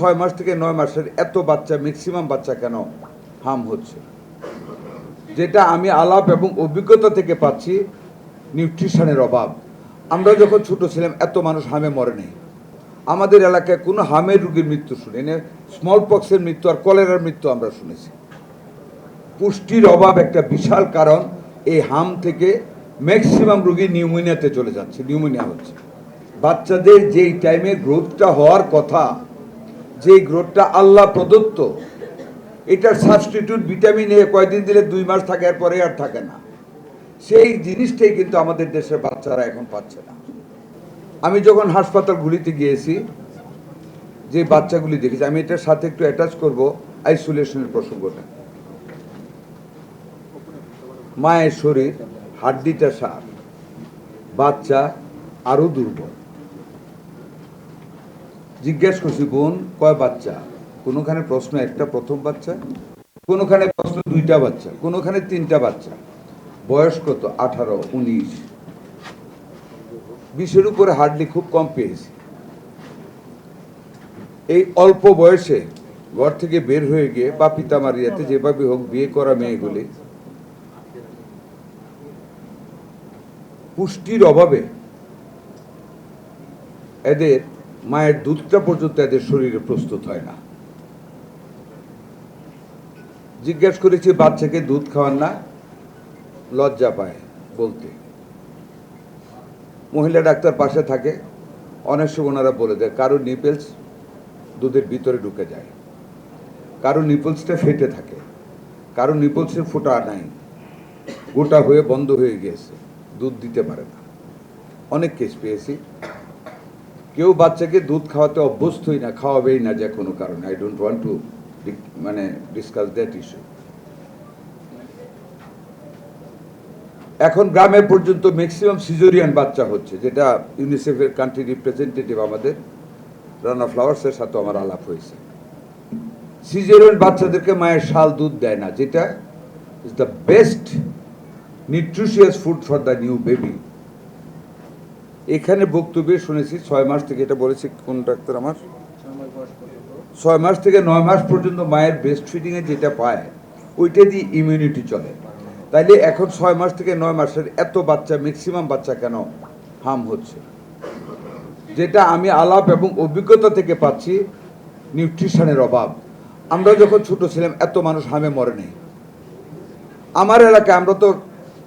6 মাস থেকে 9 মাসের এত বাচ্চা, ম্যাক্সিমাম বাচ্চা কেন হাম হচ্ছে, যেটা আমি আলাপ এবং অভিজ্ঞতা থেকে পাচ্ছি, নিউট্রিশনের অভাব। আমরা যখন ছোট ছিলাম এত মানুষ হামে মরে নেই। আমাদের এলাকায় কোনো হামের রোগীর মৃত্যু শুনিনি, স্মল পক্সের মৃত্যু আর কলেরার মৃত্যু আমরা শুনেছি। পুষ্টির অভাব একটা বিশাল কারণ। এই হাম থেকে ম্যাক্সিমাম রোগী নিউমোনিয়াতে চলে যাচ্ছে, নিউমোনিয়া হচ্ছে। বাচ্চাদের যেই টাইমে গ্রোথটা হওয়ার কথা, যেই গ্রোথটা আল্লাহ প্রদত্ত, এটার সাবস্টিটিউট ভিটামিন এ কয়দিন দিলে 2 মাস থাকে, এরপরে আর থাকে না। সেই জিনিসটাই কিন্তু আমাদের দেশের বাচ্চারা এখন পাচ্ছে না। আমি যখন হাসপাতালগুলিতে গিয়েছি, যে বাচ্চাগুলি দেখেছি, আমি এটার সাথে একটু অ্যাটাচ করব আইসোলেশনের প্রসঙ্গটা। মায়ের শরীর হাড্ডিটা সার, বাচ্চা আরো দুর্বল। জিজ্ঞেস করছি, বোন কয় বাচ্চা? কোনোখানে প্রশ্ন একটা প্রথম বাচ্চা, কোনোখানে প্রশ্ন 2টা বাচ্চা, কোনোখানে 3টা বাচ্চা। বয়স কত? 18, 19, 20-এর উপরে হার্ডলি খুব কম পেয়েছি। এই অল্প বয়সে ঘর থেকে বের হয়ে গিয়ে বা পিতামারিয়াতে যেভাবে হোক বিয়ে করা মেয়েগুলি পুষ্টির অভাবে এদের মায়ের দুধটা পর্যন্ত এদের শরীরে প্রস্তুত হয় না। জিজ্ঞেস করেছি, বাচ্চাকে দুধ খাওয়ান না? লজ্জা পায় বলতে। মহিলা ডাক্তার পাশে থাকে, অনেক সময় ওনারা বলে দেয় কারো নিপেলস দুধের ভিতরে ঢুকে যায়, কারো নিপলসটা ফেটে থাকে, কারো নিপলসের ফোঁটা নাই, গোটা হয়ে বন্ধ হয়ে গিয়েছে, দুধ দিতে পারে না। অনেক কেস পেয়েছি। কেউ বাচ্চাকে দুধ খাওয়াতে অভ্যস্তই না, খাওয়াবেই না যে কোনো কারণে। I don't want to discuss that issue. এখন গ্রামে পর্যন্ত ম্যাক্সিমাম সিজেরিয়ান বাচ্চা হচ্ছে, যেটা ইউনিসেফের কান্ট্রি রিপ্রেজেন্টেটিভ আমাদের রানা ফ্লাওয়ার্সের সাথে আমার আলাপ হয়েছে। সিজেরিয়ান বাচ্চাদেরকে মায়ের শাল দুধ দেয় না, যেটা is the best nutritious food for the new baby. এখানে বক্তব্যে শুনেছি 6 মাস থেকে, এটা বলেছি কোন ডাক্তার আমার, 6 মাস থেকে 9 মাস পর্যন্ত মায়ের ব্রেস্ট ফিডিংয়ে যেটা পায় ওইটা দিয়ে ইমিউনিটি চলে। তাইলে এখন 6 মাস থেকে 9 মাসের এত বাচ্চা, ম্যাক্সিমাম বাচ্চা কেন হাম হচ্ছে, যেটা আমি আলাপ এবং অভিজ্ঞতা থেকে পাচ্ছি, নিউট্রিশনের অভাব। আমরা যখন ছোট ছিলাম এত মানুষ হামে মরে নেই। আমার এলাকায়, আমরা তো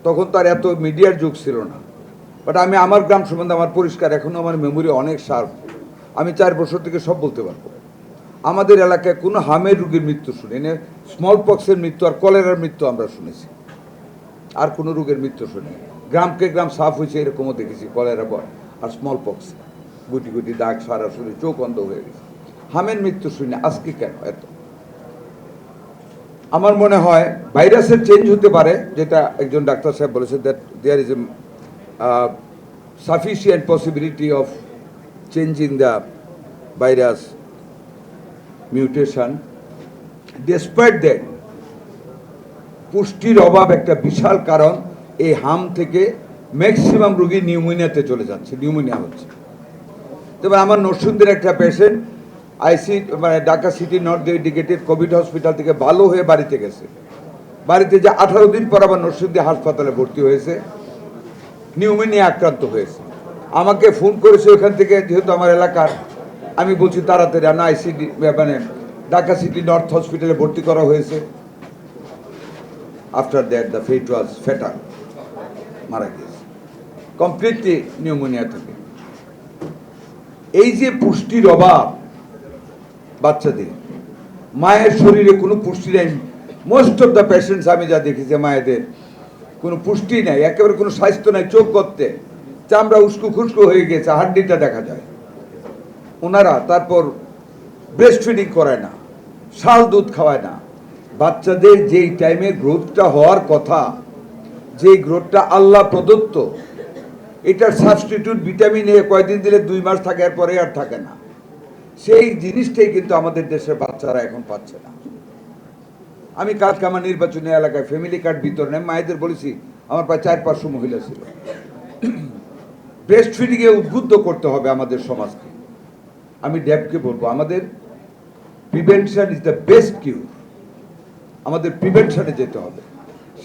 তখন তো আর এত মিডিয়ার যুগ ছিল না, বাট আমি আমার গ্রাম সম্বন্ধে আমার পরিষ্কার, এখনও আমার মেমোরি অনেক শার্প। আমি 4 বছর থেকে সব বলতে পারবো। আমাদের এলাকায় কোনো হামের রোগীর মৃত্যু শুনিনি, স্মল পক্সের মৃত্যু আর কলেরার মৃত্যু আমরা শুনেছি, আর কোনো রোগের মৃত্যু শুনি। গ্রামকে গ্রাম সাফ হয়েছে এরকমও দেখেছি, কলেরা আর স্মল পক্স, গুটি গুটি দাগ, সারা শরীর, চোখ অন্ধ হয়ে গেছে। হামের মৃত্যু শুনি আজকে কেন এত? আমার মনে হয় ভাইরাসের চেঞ্জ হতে পারে, যেটা একজন ডাক্তার সাহেব বলেছে, that there is a sufficient possibility of changing the virus mutation. Despite that, পুষ্টির অভাব একটা বিশাল কারণ। এই হাম থেকে ম্যাক্সিমাম রোগী নিউমোনিয়াতে চলে যাচ্ছে, নিউমোনিয়া হচ্ছে। তবে আমার নরসিংদীর একটা patient Dhaka city north dedicated Covid hospital থেকে ভালো হয়ে বাড়িতে গেছে। বাড়িতে যে 18 দিন পর আবার নরসিংদী হাসপাতালে ভর্তি হয়েছে, নিউমোনিয়া আক্রান্ত হয়েছে। আমাকে ফোন করেছে ওখান থেকে, যেহেতু আমার এলাকার। আমি বলছি তাড়াতাড়ি না আইসিডি ঢাকা সিটি নর্থ হসপিটালে ভর্তি করা হয়েছে। After that the fate was fatal, মারা গিয়েছে কমপ্লিটলি নিউমোনিয়া থেকে। এই যে পুষ্টির অভাব বাচ্চাদের, মায়ের শরীরে কোনো পুষ্টি নেই। মোস্ট অফ দ্য পেশেন্টস আমি যা দেখেছি, মায়েদের কোনো পুষ্টি নাই, একেবারে কোনো স্বাস্থ্য নাই। চোখ করতে চামড়া উস্কু খুস্কু হয়ে গেছে, হাড্ডিটা দেখা যায়। ওনারা তারপর ব্রেস্ট ফিডিং করায় না, শাল দুধ খাওয়ায় না। বাচ্চাদের যেই টাইমে গ্রোথটা হওয়ার কথা, যেই গ্রোথটা আল্লাহ প্রদত্ত, এটার সাবস্টিটিউট ভিটামিন এ কয়দিন দিলে 2 মাস থাকে, এরপরে আর থাকে না। সেই জিনিসটাই কিন্তু আমাদের দেশের বাচ্চারা এখন পাচ্ছে না। আমি কাজকামা নির্বাচনী এলাকায় ফ্যামিলি কার্ড বিতরণে মায়েদের বলেছি, আমার প্রায় 400-500 মহিলা ছিল। ব্রেস্ট ফিডিংয়ে উদ্বুদ্ধ করতে হবে আমাদের সমাজকে। আমি ড্যাবকে বলবো, আমাদের প্রিভেনশন ইজ দ্য বেস্ট কিউর। আমাদের প্রিভেনশনে যেতে হবে,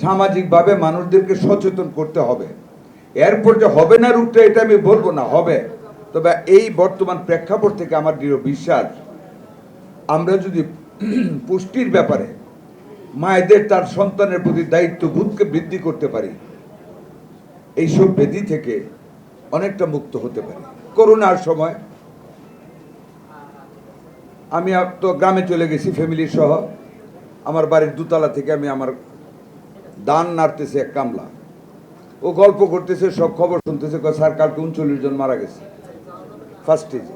সামাজিকভাবে মানুষদেরকে সচেতন করতে হবে। এরপর যে হবে না রূপটা, এটা আমি বলবো না, হবে। তবে এই বর্তমান প্রেক্ষাপট থেকে আমার দৃঢ় বিশ্বাস, আমরা যদি পুষ্টির ব্যাপারে মায়েদের তার সন্তানের প্রতি দায়িত্ববোধকে বৃদ্ধি করতে পারি, এইসব ব্যাধি থেকে অনেকটা মুক্ত হতে পারি। করোনার সময় আমি তো গ্রামে চলে গেছি ফ্যামিলি সহ। আমার বাড়ির দোতলা থেকে আমি আমার দান নাড়তেছে এক কামলা, ও গল্প করতেছে, সব খবর শুনতেছে, স্যার কালকে 39 জন মারা গেছে ফার্স্ট স্টেজে।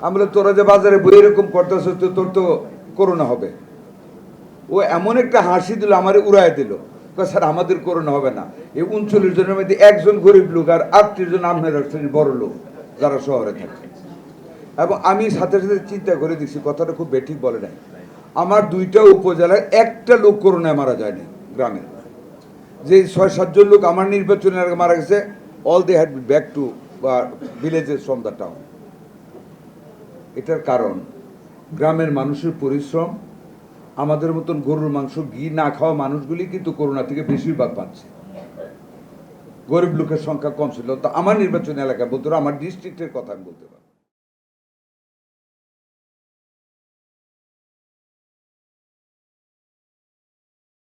আমরা তোরা যে বাজারে বই এরকম করতেছে, তো তোর তো করোনা হবে। ও এমন একটা হাসি দিল, আমারে উড়াই দিল, স্যার আমাদের করোনা হবে না। এই 39 জনের মধ্যে একজন গরিব লোক আর 38 জন আপনার শ্রেণীর বড় লোক যারা শহরে থাকে। এবং আমি সাথে সাথে চিন্তা করে দিচ্ছি, কথাটা খুব বেঠিক বলে নাই, আমার 2টা উপজেলায় একটা লোক করোনায় মারা যায়নি। গ্রামে যে 6-7 জন লোক আমার নির্বাচনের আগে মারা গেছে, all they had back to villages from the town. এটার কারণ গ্রামের মানুষের পরিশ্রম। আমাদের মতন গরুর মাংস ঘি না খাওয়া মানুষগুলি কিন্তু করোনা থেকে বেশিরভাগ পাচ্ছে, গরিব লোকের সংখ্যা কম ছিল। তো আমার নির্বাচনী এলাকা বলতে, আমার ডিস্ট্রিক্টের কথা আমি বলতে পারি।